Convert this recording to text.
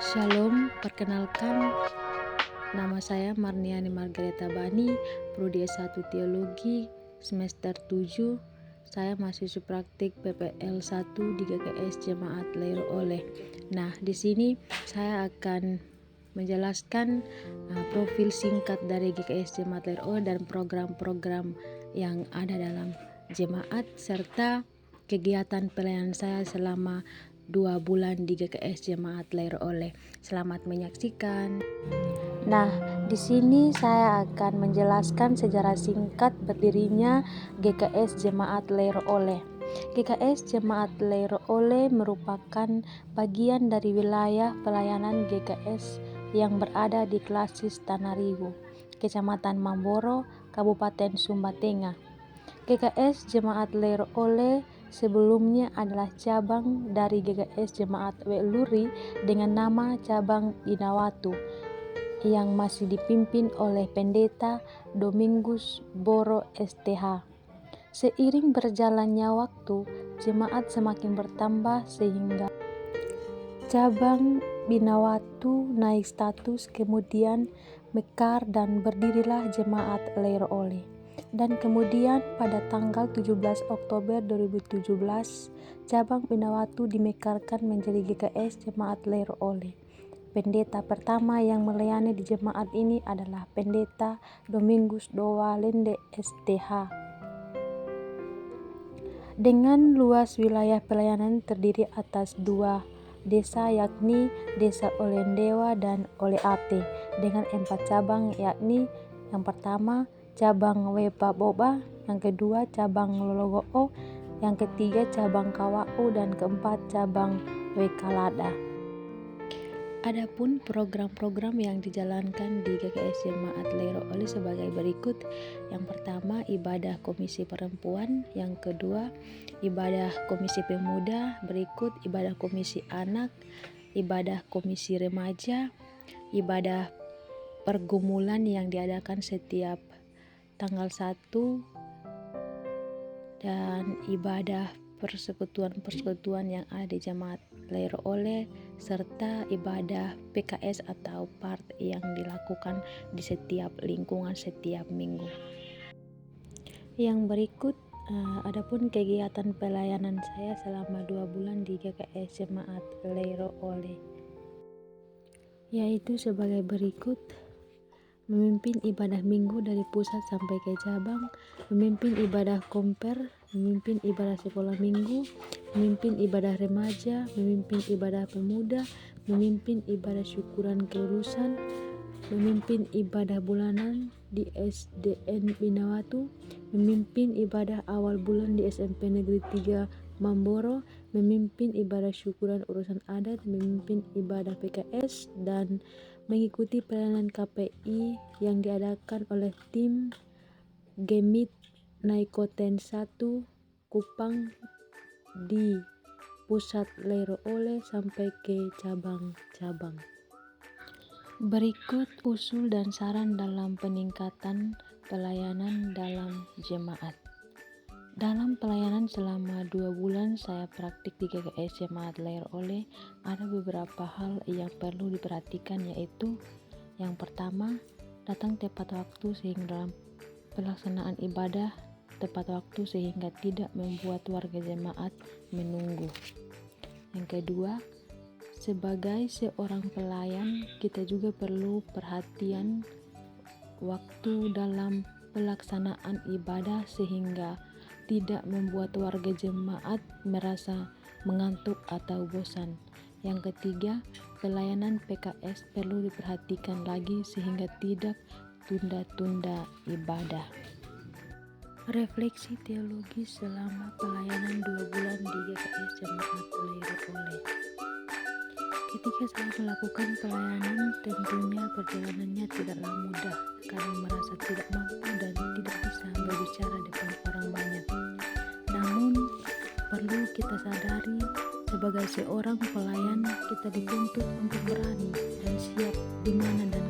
Shalom, perkenalkan nama saya Marniani Margareta Bani, Prodi S1 Teologi, semester 7. Saya mahasiswa praktik PPL 1 di GKS Jemaat Leiro Oleh. Nah, di sini saya akan menjelaskan profil singkat dari GKS Jemaat Leiro Oleh dan program-program yang ada dalam jemaat serta kegiatan pelayanan saya selama 2 bulan di GKS Jemaat Leiro Oleh. Selamat menyaksikan. Nah, di sini saya akan menjelaskan sejarah singkat berdirinya GKS Jemaat Leiro Oleh. GKS Jemaat Leiro Oleh merupakan bagian dari wilayah pelayanan GKS yang berada di Klasis Tanarigu, Kecamatan Mamboro, Kabupaten Sumba Tengah. GKS Jemaat Leiro Oleh sebelumnya adalah cabang dari GKS Jemaat Weluri dengan nama Cabang Binawatu yang masih dipimpin oleh Pendeta Domingus Boro STH. Seiring berjalannya waktu, jemaat semakin bertambah sehingga cabang Binawatu naik status, kemudian mekar dan berdirilah Jemaat Leiro Oleh. Dan kemudian pada tanggal 17 Oktober 2017, cabang Binawatu dimekarkan menjadi GKS Jemaat Leiro Oleh. Pendeta pertama yang melayani di jemaat ini adalah Pendeta Domingus Dowalende STH. Dengan luas wilayah pelayanan terdiri atas 2 desa, yakni Desa Olendewa dan Oleate, dengan 4 cabang, yakni yang pertama cabang Wepaboba, yang kedua cabang Lologoo, yang ketiga cabang Kawau, dan keempat cabang Wekalada. Adapun program-program yang dijalankan di GKS Jemaat Leiro Oleh sebagai berikut. Yang pertama, ibadah komisi perempuan. Yang kedua, ibadah komisi pemuda. Berikut ibadah komisi anak, ibadah komisi remaja, ibadah pergumulan yang diadakan setiap tanggal 1, dan ibadah persekutuan-persekutuan yang ada di Jemaat Leiro Oleh, serta ibadah PKS atau part yang dilakukan di setiap lingkungan setiap minggu. Yang berikut adapun kegiatan pelayanan saya selama 2 bulan di GKS Jemaat Leiro Oleh, yaitu sebagai berikut: memimpin ibadah minggu dari pusat sampai ke cabang, memimpin ibadah komper, memimpin ibadah sekolah minggu, memimpin ibadah remaja, memimpin ibadah pemuda, memimpin ibadah syukuran kelulusan, memimpin ibadah bulanan di SDN Binawatu, memimpin ibadah awal bulan di SMP Negeri 3 Mamboro, memimpin ibadah syukuran urusan adat, memimpin ibadah PKS, dan mengikuti pelayanan KPI yang diadakan oleh tim Gemit Naikoten 1 Kupang di pusat Leiro Oleh sampai ke cabang-cabang. Berikut usul dan saran dalam peningkatan pelayanan dalam jemaat. Dalam pelayanan selama 2 bulan saya praktik di GKS Jemaat Leiro Oleh, ada beberapa hal yang perlu diperhatikan, yaitu yang pertama, datang tepat waktu sehingga dalam pelaksanaan ibadah tepat waktu sehingga tidak membuat warga jemaat menunggu. Yang kedua, sebagai seorang pelayan kita juga perlu perhatian waktu dalam pelaksanaan ibadah sehingga tidak membuat warga jemaat merasa mengantuk atau bosan. Yang ketiga, pelayanan PKS perlu diperhatikan lagi sehingga tidak tunda-tunda ibadah. Refleksi teologi selama pelayanan 2 bulan di GKS Jemaat Leiro Oleh. Ketika saya melakukan pelayanan, tentunya perjalanannya tidaklah mudah, kadang merasa tidak mampu dan tidak bisa berbicara depan orang banyak. Namun, perlu kita sadari sebagai seorang pelayan kita dituntut untuk berani dan siap di mana dan